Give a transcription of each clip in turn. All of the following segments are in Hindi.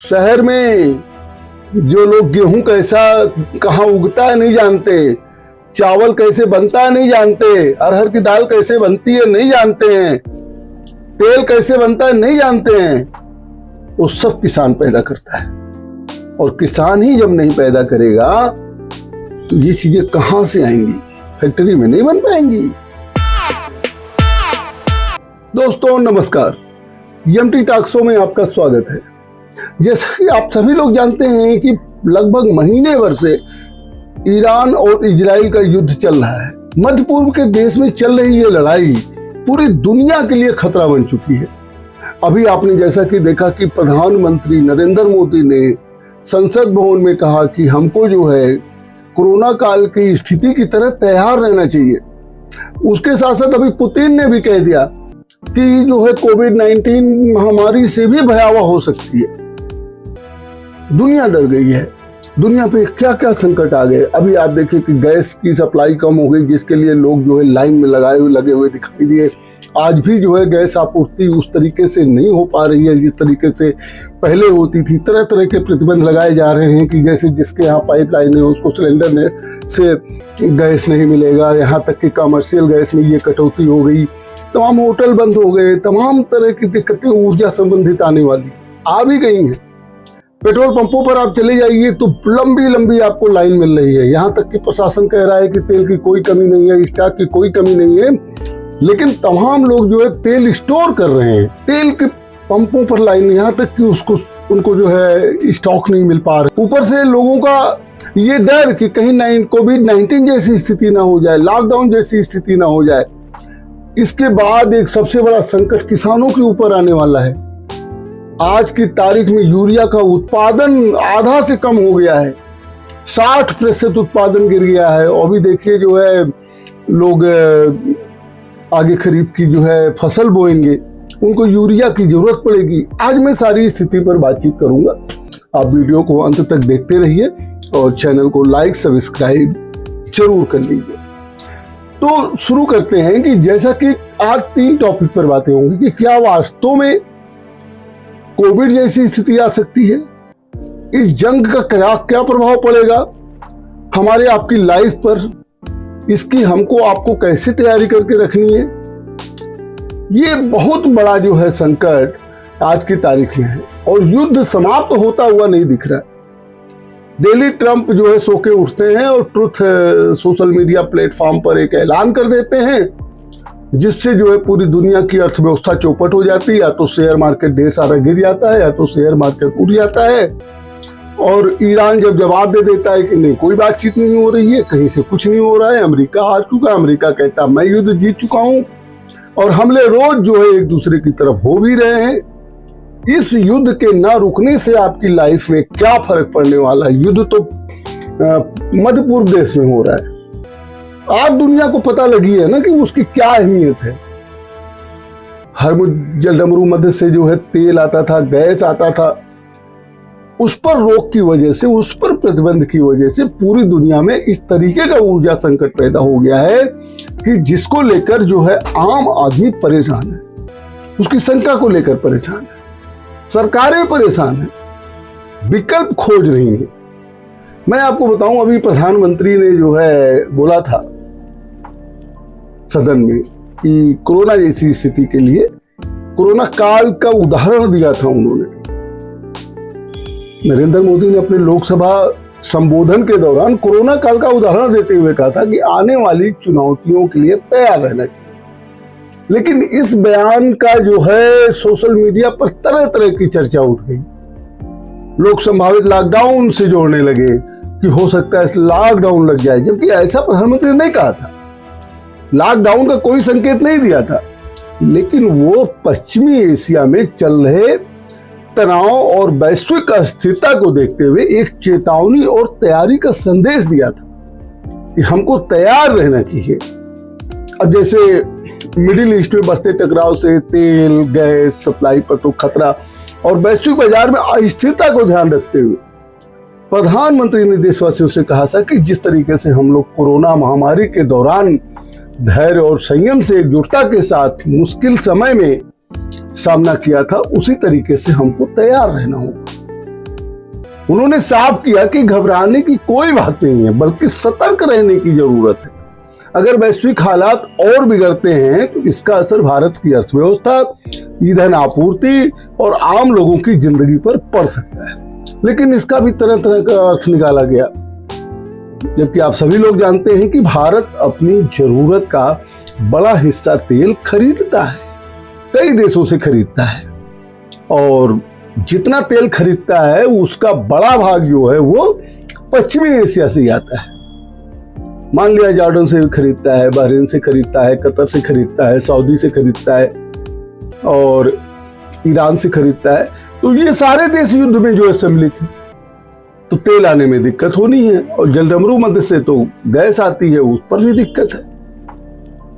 शहर में जो लोग गेहूं कैसा कहाँ उगता है नहीं जानते, चावल कैसे बनता है नहीं जानते, अरहर की दाल कैसे बनती है नहीं जानते हैं, तेल कैसे बनता है नहीं जानते हैं, वो सब किसान पैदा करता है। और किसान ही जब नहीं पैदा करेगा तो ये चीजें कहां से आएंगी? फैक्ट्री में नहीं बन पाएंगी। दोस्तों नमस्कार, एमटी टॉक शो में आपका स्वागत है। जैसा कि आप सभी लोग जानते हैं कि लगभग महीने भर से ईरान और इजराइल का युद्ध चल रहा है। मध्य पूर्व के देश में चल रही ये लड़ाई पूरी दुनिया के लिए खतरा बन चुकी है। अभी आपने जैसा कि देखा कि प्रधानमंत्री नरेंद्र मोदी ने संसद भवन में कहा कि हमको जो है कोरोना काल की स्थिति की तरह तैयार रहना चाहिए। उसके साथ साथ अभी पुतिन ने भी कह दिया कि जो है कोविड-19 महामारी से भी भयावह हो सकती है। दुनिया डर गई है। दुनिया पे क्या क्या संकट आ गए। अभी आप देखिए कि गैस की सप्लाई कम हो गई, जिसके लिए लोग जो है लाइन में लगे हुए दिखाई दिए। आज भी जो है गैस आपूर्ति उस तरीके से नहीं हो पा रही है जिस तरीके से पहले होती थी। तरह तरह के प्रतिबंध लगाए जा रहे हैं कि जैसे जिसके यहाँ पाइपलाइन है उसको सिलेंडर से गैस नहीं मिलेगा। यहाँ तक कि कमर्शियल गैस में ये कटौती हो गई। तमाम होटल बंद हो गए। तमाम तरह की दिक्कतें ऊर्जा संबंधित आने वाली आ भी गई हैं। पेट्रोल पंपों पर आप चले जाइए तो लंबी आपको लाइन मिल रही है। यहाँ तक कि प्रशासन कह रहा है कि तेल की कोई कमी नहीं है, स्टॉक की कोई कमी नहीं है, लेकिन तमाम लोग जो है तेल स्टोर कर रहे हैं। तेल के पंपों पर लाइन, यहाँ तक कि उनको जो है स्टॉक नहीं मिल पा रहा। ऊपर से लोगों का ये डर कि कहीं कोविड-19 जैसी स्थिति ना हो जाए, लॉकडाउन जैसी स्थिति ना हो जाए। इसके बाद एक सबसे बड़ा संकट किसानों के ऊपर आने वाला है। आज की तारीख में यूरिया का उत्पादन आधा से कम हो गया है। 60% उत्पादन गिर गया है। और भी देखिए जो है लोग आगे खरीफ की जो है फसल बोएंगे, उनको यूरिया की जरूरत पड़ेगी। आज मैं सारी स्थिति पर बातचीत करूंगा। आप वीडियो को अंत तक देखते रहिए और चैनल को लाइक सब्सक्राइब जरूर कर लीजिए। तो शुरू करते हैं कि जैसा कि आज 3 टॉपिक पर बातें होंगी कि क्या वास्तव में कोविड जैसी स्थिति आ सकती है, इस जंग का क्या प्रभाव पड़ेगा हमारे आपकी लाइफ पर, इसकी हमको आपको कैसे तैयारी करके रखनी है। ये बहुत बड़ा जो है संकट आज की तारीख में है और युद्ध समाप्त होता हुआ नहीं दिख रहा है। डेली ट्रंप जो है सो के उठते हैं और ट्रुथ सोशल मीडिया प्लेटफॉर्म पर एक ऐलान कर देते हैं, जिससे जो है पूरी दुनिया की अर्थव्यवस्था चौपट हो जाती है। या तो शेयर मार्केट ढेर सारा गिर जाता है या तो शेयर मार्केट उठ जाता है। और ईरान जब जवाब दे देता है कि नहीं कोई बातचीत नहीं हो रही है, कहीं से कुछ नहीं हो रहा है, अमेरिका हार चुका, अमेरिका कहता मैं युद्ध जीत चुका हूं, और हमले रोज जो है एक दूसरे की तरफ हो भी रहे हैं। इस युद्ध के ना रुकने से आपकी लाइफ में क्या फर्क पड़ने वाला है? युद्ध तो मध्य पूर्व देश में हो रहा है। आज दुनिया को पता लगी है ना कि उसकी क्या अहमियत है। जलडमरू मध्य से जो है तेल आता था, गैस आता था, उस पर रोक की वजह से, उस पर प्रतिबंध की वजह से पूरी दुनिया में इस तरीके का ऊर्जा संकट पैदा हो गया है कि जिसको लेकर जो है आम आदमी परेशान है, उसकी संख्या को लेकर परेशान है, सरकारें परेशान है, विकल्प खोज रही है। मैं आपको बताऊं, अभी प्रधानमंत्री ने जो है बोला था सदन में कि कोरोना जैसी स्थिति के लिए कोरोना काल का उदाहरण दिया था उन्होंने। नरेंद्र मोदी ने अपने लोकसभा संबोधन के दौरान कोरोना काल का उदाहरण देते हुए कहा था कि आने वाली चुनौतियों के लिए तैयार रहना चाहिए। लेकिन इस बयान का जो है सोशल मीडिया पर तरह तरह की चर्चा उठ गई। लोग संभावित लॉकडाउन से जोड़ने लगे कि हो सकता है लॉकडाउन लग जाए, जबकि ऐसा प्रधानमंत्री ने नहीं कहा था। लॉकडाउन का कोई संकेत नहीं दिया था, लेकिन वो पश्चिमी एशिया में चल रहे तनाव और वैश्विक अस्थिरता को देखते हुए एक चेतावनी और तैयारी का संदेश दिया था कि हमको तैयार रहना चाहिए। अब जैसे मिडिल ईस्ट में बढ़ते टकराव से तेल गैस सप्लाई पर तो खतरा और वैश्विक बाजार में अस्थिरता को ध्यान रखते हुए प्रधानमंत्री ने देशवासियों से कहा था कि जिस तरीके से हम लोग कोरोना महामारी के दौरान धैर्य और संयम से एकजुटता के साथ मुश्किल समय में सामना किया था, उसी तरीके से हमको तैयार रहना होगा। उन्होंने साफ किया कि घबराने की कोई बात नहीं है, बल्कि सतर्क रहने की जरूरत है। अगर वैश्विक हालात और बिगड़ते हैं तो इसका असर भारत की अर्थव्यवस्था, ईंधन आपूर्ति और आम लोगों की जिंदगी पर पड़ सकता है। लेकिन इसका भी तरह तरह का अर्थ निकाला गया, जबकि आप सभी लोग जानते हैं कि भारत अपनी जरूरत का बड़ा हिस्सा तेल खरीदता है, कई देशों से खरीदता है, और जितना तेल खरीदता है उसका बड़ा भाग जो है वो पश्चिमी एशिया से आता है। मान लिया जॉर्डन से खरीदता है, बहरीन से खरीदता है, कतर से खरीदता है, सऊदी से खरीदता है और ईरान से खरीदता है। तो ये सारे देश युद्ध में जो है सम्मिलित हैं, तो तेल आने में दिक्कत होनी है। और जलडमरू मध्य से तो गैस आती है, उस पर भी दिक्कत है।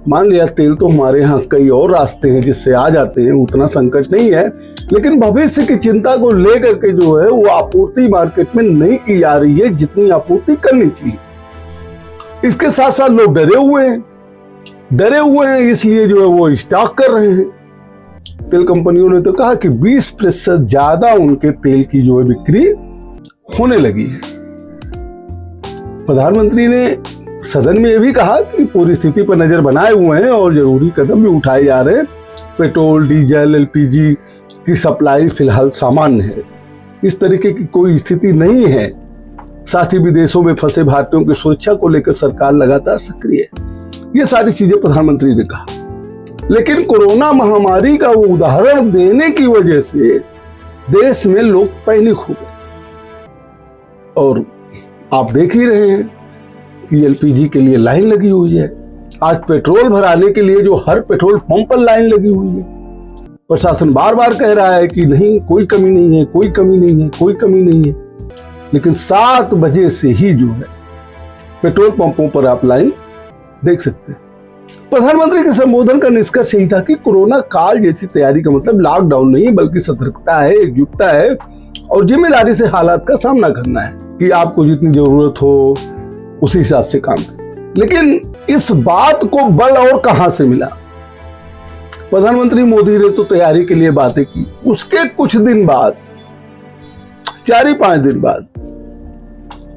मान लिया तेल तो हमारे यहाँ कई और रास्ते हैं जिससे आ जाते हैं, उतना संकट नहीं है, लेकिन भविष्य की चिंता को लेकर के जो है वो आपूर्ति मार्केट में नहीं की जा रही है जितनी आपूर्ति करनी चाहिए। इसके साथ साथ लोग डरे हुए हैं, इसलिए जो है वो स्टॉक कर रहे हैं। तेल कंपनियों ने तो कहा कि 20% ज्यादा उनके तेल की जो है बिक्री होने लगी है। प्रधानमंत्री ने सदन में यह भी कहा कि पूरी स्थिति पर नजर बनाए हुए हैं और जरूरी कदम भी उठाए जा रहे हैं। पेट्रोल, डीजल, एलपीजी की सप्लाई फिलहाल सामान्य है, इस तरीके की कोई स्थिति नहीं है। साथ ही विदेशों में फंसे भारतीयों की सुरक्षा को लेकर सरकार लगातार सक्रिय है। ये सारी चीजें प्रधानमंत्री ने कहा, लेकिन कोरोना महामारी का वो उदाहरण देने की वजह से देश में लोग पैनिक हो गए। और आप देख ही रहे हैं कि एलपीजी के लिए लाइन लगी हुई है। आज पेट्रोल भराने के लिए जो हर पेट्रोल पंप पर लाइन लगी हुई है। प्रशासन बार बार कह रहा है कि नहीं, कोई कमी नहीं है, कोई कमी नहीं है, कोई कमी नहीं है, लेकिन 7 बजे से ही जो है पेट्रोल पंपों पर आप लाइन देख सकते हैं। प्रधानमंत्री के संबोधन का निष्कर्ष यही था कि कोरोना काल जैसी तैयारी का मतलब लॉकडाउन नहीं, बल्कि सतर्कता है, एकजुटता है और जिम्मेदारी से हालात का सामना करना है कि आपको जितनी जरूरत हो उसी हिसाब से काम करें। लेकिन इस बात को बल और कहां से मिला? प्रधानमंत्री मोदी ने तो तैयारी के लिए बातें की, उसके कुछ दिन बाद, 4-5 दिन बाद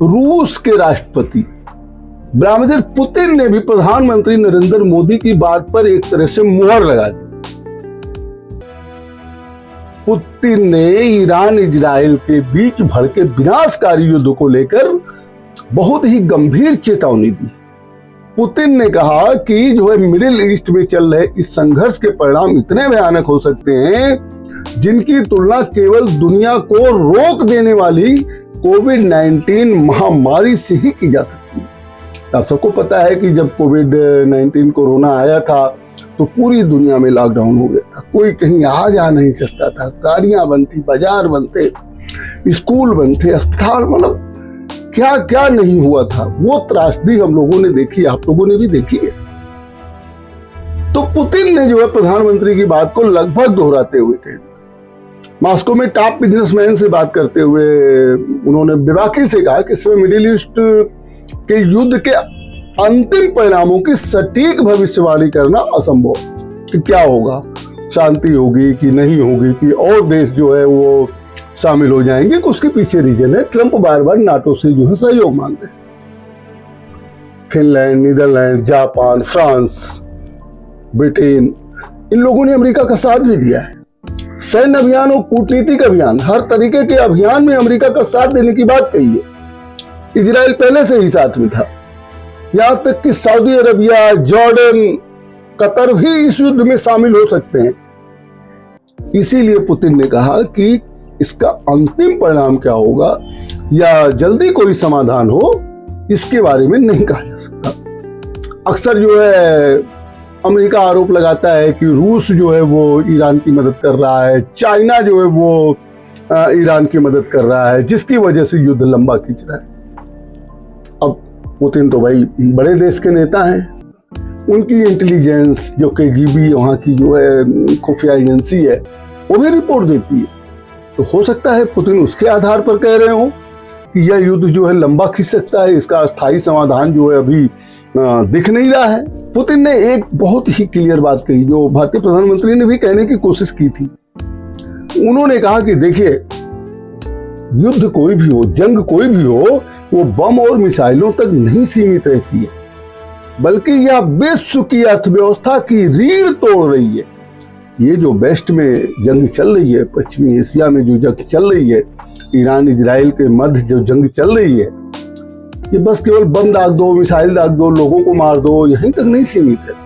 रूस के राष्ट्रपति व्लादिमीर पुतिन ने भी प्रधानमंत्री नरेंद्र मोदी की बात पर एक तरह से मुहर लगा दी। पुतिन ने ईरान इजराइल के बीच भड़के विनाशकारी युद्ध को लेकर बहुत ही गंभीर चेतावनी दी। पुतिन ने कहा कि जो है मिडिल ईस्ट में चल रहे इस संघर्ष के परिणाम इतने भयानक हो सकते हैं जिनकी तुलना केवल दुनिया को रोक देने वाली कोविड-19 महामारी से ही की जा सकती है। आप सबको पता है कि जब कोविड-19 कोरोना आया था तो पूरी दुनिया में लॉकडाउन हो गया था, कोई कहीं आ जा नहीं सकता था, गाड़ियां बंद थी, बाजार बंद थे, स्कूल बंद थे, अस्पताल, मतलब क्या क्या नहीं हुआ था। वो त्रासदी हम लोगों ने देखी, आप लोगों ने भी देखी है। तो पुतिन ने जो है प्रधानमंत्री की बात को लगभग दोहराते हुए कह दिया। मॉस्को में टॉप बिजनेसमैन से बात करते हुए उन्होंने बेबाकी से कहा कि इसमें मिडिल ईस्ट के युद्ध के अंतिम परिणामों की सटीक भविष्यवाणी करना असंभव, कि क्या होगा, शांति होगी कि नहीं होगी, कि और देश जो है वो शामिल हो जाएंगे, कि उसके पीछे रीजन है। ट्रंप बार बार नाटो से जो है सहयोग मांग रहे हैं। Finland, Netherlands, Japan, France, Britain, इन लोगों ने अमेरिका का साथ भी दिया है। सैन्य अभियान और कूटनीतिक अभियान, हर तरीके के अभियान में अमेरिका का साथ देने की बात कही है। इजराइल पहले से ही साथ में था, यहां तक कि सऊदी अरबिया, जॉर्डन, कतर भी इस युद्ध में शामिल हो सकते हैं। इसीलिए पुतिन ने कहा कि इसका अंतिम परिणाम क्या होगा या जल्दी कोई समाधान हो, इसके बारे में नहीं कहा जा सकता। अक्सर जो है अमेरिका आरोप लगाता है कि रूस जो है वो ईरान की मदद कर रहा है, चाइना जो है वो ईरान की मदद कर रहा है, जिसकी वजह से युद्ध लंबा खींच रहा है। अब पुतिन तो भाई बड़े देश के नेता हैं, उनकी इंटेलिजेंस जो केजीबी वहाँ की जो है खुफिया एजेंसी है वो भी रिपोर्ट देती है। तो हो सकता है पुतिन उसके आधार पर कह रहे हो कि यह युद्ध जो है लंबा खींच सकता है, इसका स्थायी समाधान जो है अभी दिख नहीं रहा है। पुतिन ने एक बहुत ही क्लियर बात कही जो भारतीय प्रधानमंत्री ने भी कहने की कोशिश की थी। उन्होंने कहा कि देखिए, युद्ध कोई भी हो, जंग कोई भी हो, वो बम और मिसाइलों तक नहीं सीमित रहती है, बल्कि यह विश्व की अर्थव्यवस्था की रीढ़ तोड़ रही है। ये जो वेस्ट में जंग चल रही है, पश्चिमी एशिया में जो जंग चल रही है, ईरान इजराइल के मध्य जो जंग चल रही है, ये बस केवल बम दाग दो, मिसाइल दाग दो, लोगों को मार दो, यहीं तक नहीं सीमित है।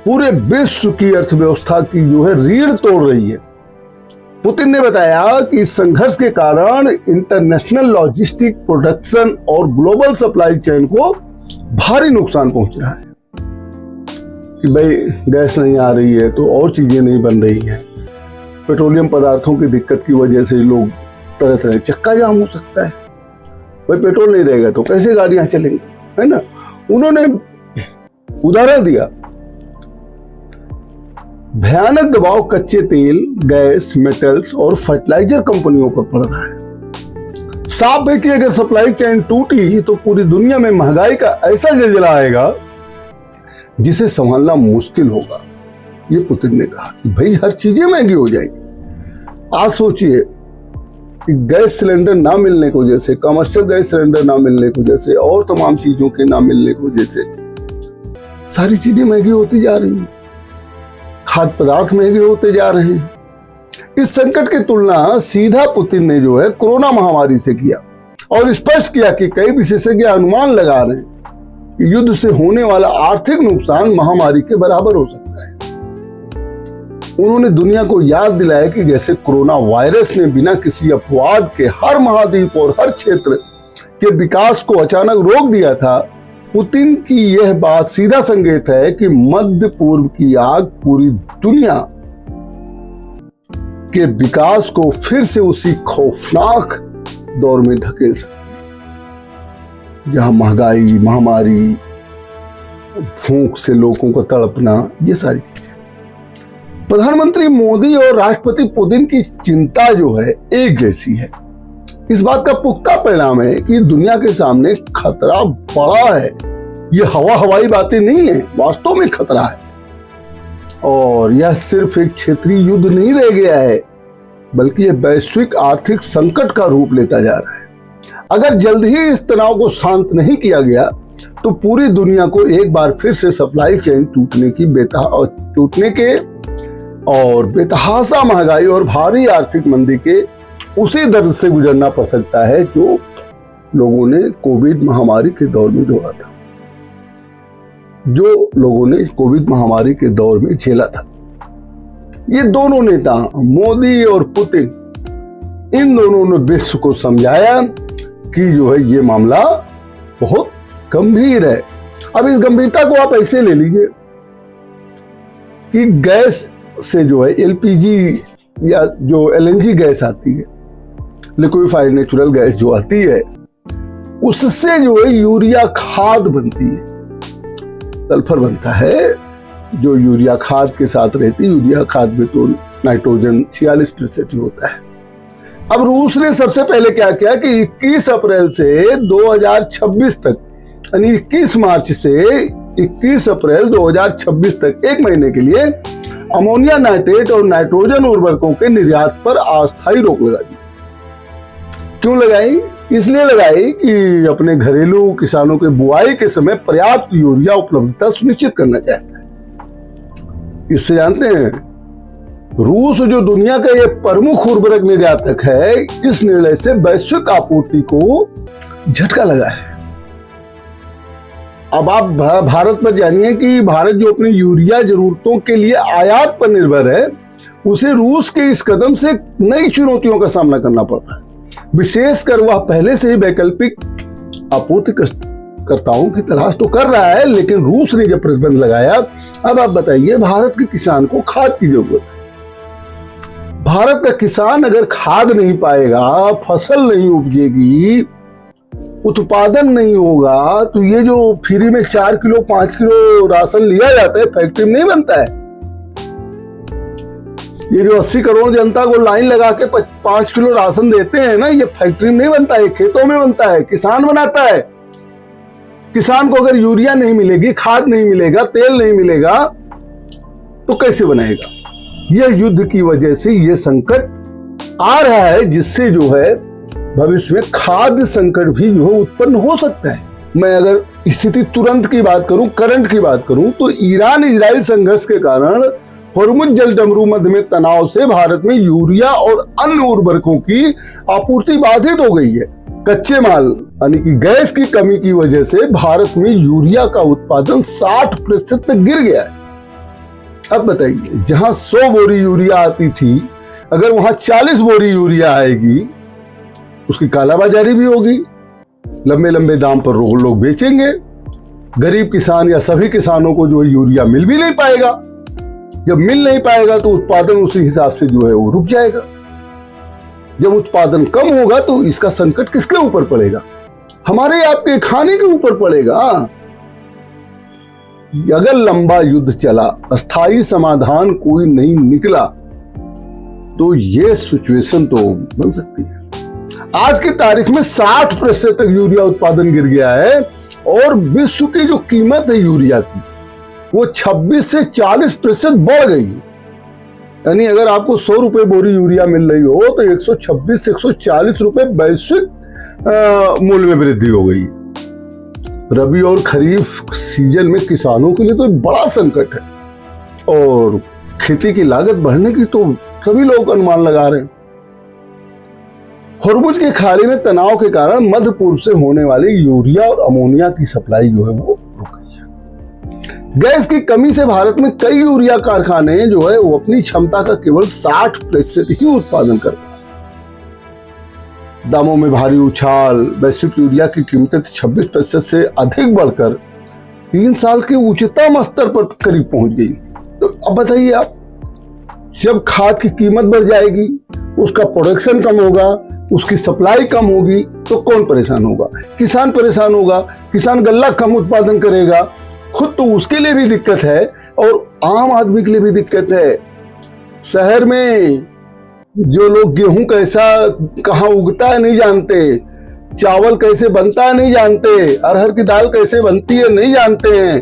पूरे विश्व की अर्थव्यवस्था की जो है रीढ़ तोड़ रही है। पुतिन ने बताया कि इस संघर्ष के कारण इंटरनेशनल लॉजिस्टिक, प्रोडक्शन और ग्लोबल सप्लाई चेन को भारी नुकसान पहुंच रहा है। कि भाई गैस नहीं आ रही है तो और चीजें नहीं बन रही हैं, पेट्रोलियम पदार्थों की दिक्कत की वजह से लोग तरह तरह चक्का जाम हो सकता है। भाई पेट्रोल नहीं रहेगा तो कैसे गाड़ियां चलेंगी, है ना। उन्होंने उदाहरण दिया, भयानक दबाव कच्चे तेल, गैस, मेटल्स और फर्टिलाइजर कंपनियों पर पड़ रहा है। साफ है कि अगर सप्लाई चेन टूटी तो पूरी दुनिया में महंगाई का ऐसा जलजला आएगा जिसे संभालना मुश्किल होगा। ये पुतिन ने कहा कि भाई हर चीजें महंगी हो जाएगी। आज सोचिए कि गैस सिलेंडर ना मिलने की वजह से, कमर्शियल गैस सिलेंडर ना मिलने की वजह से और तमाम चीजों के ना मिलने की वजह से सारी चीजें महंगी होती जा रही हैं, खाद्य पदार्थ महंगे होते जा रहे हैं। इस संकट की तुलना सीधा पुतिन ने जो है कोरोना महामारी से किया और स्पष्ट किया कि कई विशेषज्ञ अनुमान लगा रहे हैं कि युद्ध से होने वाला आर्थिक नुकसान महामारी के बराबर हो सकता है। उन्होंने दुनिया को याद दिलाया कि जैसे कोरोना वायरस ने बिना किसी अपवाद के हर महाद्वीप और हर क्षेत्र के विकास को अचानक रोक दिया था, पुतिन की यह बात सीधा संकेत है कि मध्य पूर्व की आग पूरी दुनिया के विकास को फिर से उसी खौफनाक दौर में ढकेल सकती है जहां महंगाई, महामारी, भूख से लोगों का तड़पना, ये सारी चीजें। प्रधानमंत्री मोदी और राष्ट्रपति पुतिन की चिंता जो है एक जैसी है। इस बात का पुख्ता परिणाम है कि दुनिया के सामने खतरा बड़ा है। ये हवाई बातें नहीं है, वास्तव में खतरा है। और यह सिर्फ एक क्षेत्रीय युद्ध नहीं रह गया है, बल्कि यह वैश्विक आर्थिक संकट का रूप लेता जा रहा है। अगर जल्द ही इस तनाव को शांत नहीं किया गया तो पूरी दुनिया को एक बार फिर से सप्लाई चेन टूटने के और बेतहाशा महंगाई और भारी आर्थिक मंदी के उसी दर्द से गुजरना पड़ सकता है जो लोगों ने कोविड महामारी के दौर में जोड़ा था, जो लोगों ने कोविड महामारी के दौर में झेला था। ये दोनों नेता, मोदी और पुतिन, इन दोनों ने विश्व को समझाया कि जो है ये मामला बहुत गंभीर है। अब इस गंभीरता को आप ऐसे ले लीजिए कि गैस से जो है एलपीजी या जो एलएनजी गैस आती है, लिक्विफाइड नेचुरल गैस जो आती है, उससे जो है यूरिया खाद बनती है, सल्फर बनता है जो यूरिया खाद के साथ रहती है। यूरिया खाद में तो नाइट्रोजन 46% होता है। अब रूस ने सबसे पहले क्या किया कि 21 अप्रैल से 2026 तक, यानी 21 मार्च से 21 अप्रैल 2026 तक, एक महीने के लिए अमोनिया नाइट्रेट और नाइट्रोजन उर्वरकों के निर्यात पर अस्थायी रोक लगा दी। क्यों लगाई? इसलिए लगाई कि अपने घरेलू किसानों के बुआई के समय पर्याप्त यूरिया उपलब्धता सुनिश्चित करना चाहता है। इससे जानते हैं, रूस जो दुनिया का ये प्रमुख उर्वरक निर्यातक है, इस निर्णय से वैश्विक आपूर्ति को झटका लगा है। अब आप भारत पर जानिए कि भारत जो अपनी यूरिया जरूरतों के लिए आयात पर निर्भर है, उसे रूस के इस कदम से नई चुनौतियों का सामना करना पड़ रहा है। विशेषकर वह पहले से ही वैकल्पिक आपूर्तिकर्ताओं की तलाश तो कर रहा है, लेकिन रूस ने जब प्रतिबंध लगाया, अब आप बताइए भारत के किसान को खाद की जरूरत है। भारत का किसान अगर खाद नहीं पाएगा, फसल नहीं उपजेगी, उत्पादन नहीं होगा, तो ये जो फ्री में 4 किलो 5 किलो राशन लिया जाता है, फैक्ट्री में नहीं बनता है। ये जो 80 करोड़ जनता को लाइन लगा के 5 किलो राशन देते हैं ना, ये फैक्ट्री में नहीं बनता है, खेतों में बनता है, किसान बनाता है। किसान को अगर यूरिया नहीं मिलेगी, खाद नहीं मिलेगा, तेल नहीं मिलेगा, तो कैसे बनाएगा? यह युद्ध की वजह से ये संकट आ रहा है, जिससे जो है भविष्य में खाद्य संकट भी जो है उत्पन्न हो सकता है। मैं अगर स्थिति तुरंत की बात करूं, करंट की बात करूं, तो ईरान इजराइल संघर्ष के कारण होर्मुज जलडमरू मध्य में तनाव से भारत में यूरिया और अन्य उर्वरकों की आपूर्ति बाधित हो गई है। कच्चे माल यानी कि गैस की कमी की वजह से भारत में यूरिया का उत्पादन 60% तक गिर गया है। अब बताइए, जहां 100 बोरी यूरिया आती थी, अगर वहां 40 बोरी यूरिया आएगी, उसकी कालाबाजारी भी होगी, लंबे लंबे दाम पर लोग बेचेंगे, गरीब किसान या सभी किसानों को जो है यूरिया मिल भी नहीं पाएगा। जब मिल नहीं पाएगा तो उत्पादन उसी हिसाब से जो है वो रुक जाएगा। जब उत्पादन कम होगा तो इसका संकट किसके ऊपर पड़ेगा? हमारे आपके खाने के ऊपर पड़ेगा। अगर लंबा युद्ध चला, अस्थायी समाधान कोई नहीं निकला, तो ये सिचुएशन तो बन सकती है। आज की तारीख में 60% तक यूरिया उत्पादन गिर गया है और विश्व की जो कीमत है यूरिया की, वो 26 से 40% बढ़ गई। यानी अगर आपको 100 रुपए बोरी यूरिया मिल रही हो तो 126 से 140 रुपए वैश्विक मूल्य में वृद्धि हो गई। रबी और खरीफ सीजन में किसानों के लिए तो बड़ा संकट है और खेती की लागत बढ़ने की तो सभी लोग अनुमान लगा रहे हैं। होर्मुज की खाड़ी में तनाव के कारण मध्य पूर्व से होने वाली यूरिया और अमोनिया की सप्लाई जो है वो रुक गई है। गैस की कमी से भारत में कई यूरिया कारखाने जो है वो अपनी क्षमता का केवल 60% ही उत्पादन कर पा रहे। दामों में भारी उछाल, वैश्विक यूरिया की कीमतें 26% से अधिक बढ़कर 3 साल के उच्चतम स्तर पर करीब पहुंच गई। तो अब बताइए आप, जब खाद की कीमत बढ़ जाएगी, उसका प्रोडक्शन कम होगा, उसकी सप्लाई कम होगी, तो कौन परेशान होगा? किसान परेशान होगा। किसान गल्ला कम उत्पादन करेगा, खुद तो उसके लिए भी दिक्कत है और आम आदमी के लिए भी दिक्कत है। शहर में जो लोग गेहूं कैसा कहाँ उगता है नहीं जानते, चावल कैसे बनता है नहीं जानते, अरहर की दाल कैसे बनती है नहीं जानते हैं,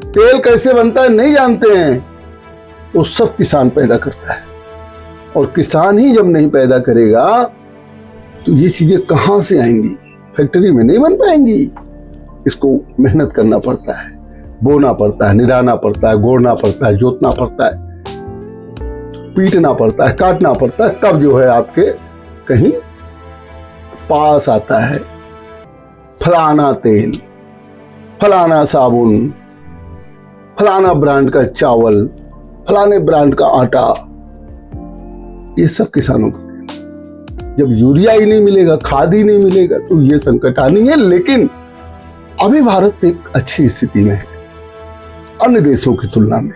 तेल कैसे बनता है नहीं जानते हैं, वो सब किसान पैदा करता है। और किसान ही जब नहीं पैदा करेगा तो ये चीजें कहां से आएंगी? फैक्ट्री में नहीं बन पाएंगी। इसको मेहनत करना पड़ता है, बोना पड़ता है, निराना पड़ता है, गोड़ना पड़ता है, जोतना पड़ता है, पीटना पड़ता है, काटना पड़ता है, तब जो है आपके कहीं पास आता है फलाना तेल, फलाना साबुन, फलाना ब्रांड का चावल, फलाने ब्रांड का आटा। ये सब किसानों को देना। जब यूरिया ही नहीं मिलेगा, खाद ही नहीं मिलेगा, तो ये संकट आनी है। लेकिन अभी भारत एक अच्छी स्थिति में है अन्य देशों की तुलना में,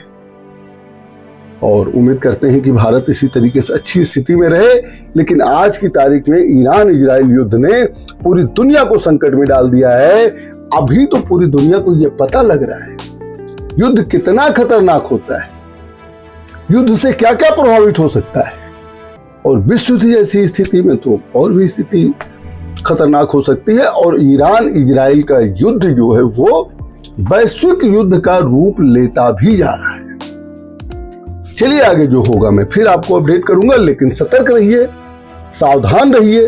और उम्मीद करते हैं कि भारत इसी तरीके से अच्छी स्थिति में रहे। लेकिन आज की तारीख में ईरान इजराइल युद्ध ने पूरी दुनिया को संकट में डाल दिया है। अभी तो पूरी दुनिया को यह पता लग रहा है युद्ध कितना खतरनाक होता है, युद्ध से क्या क्या प्रभावित हो सकता है, और विश्व युद्ध जैसी स्थिति में तो और भी स्थिति खतरनाक हो सकती है। और ईरान इजराइल का युद्ध जो है वो वैश्विक युद्ध का रूप लेता भी जा रहा है। चलिए आगे जो होगा मैं फिर आपको अपडेट करूंगा, लेकिन सतर्क रहिए, सावधान रहिए,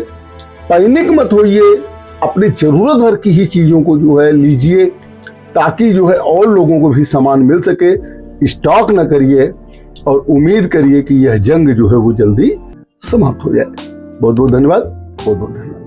पैनिक मत होइए, अपनी जरूरत भर की ही चीजों को जो है लीजिए, ताकि जो है और लोगों को भी सामान मिल सके। स्टॉक न करिए और उम्मीद करिए कि यह जंग जो है वो जल्दी समाप्त हो जाए। बहुत बहुत धन्यवाद, बहुत बहुत धन्यवाद।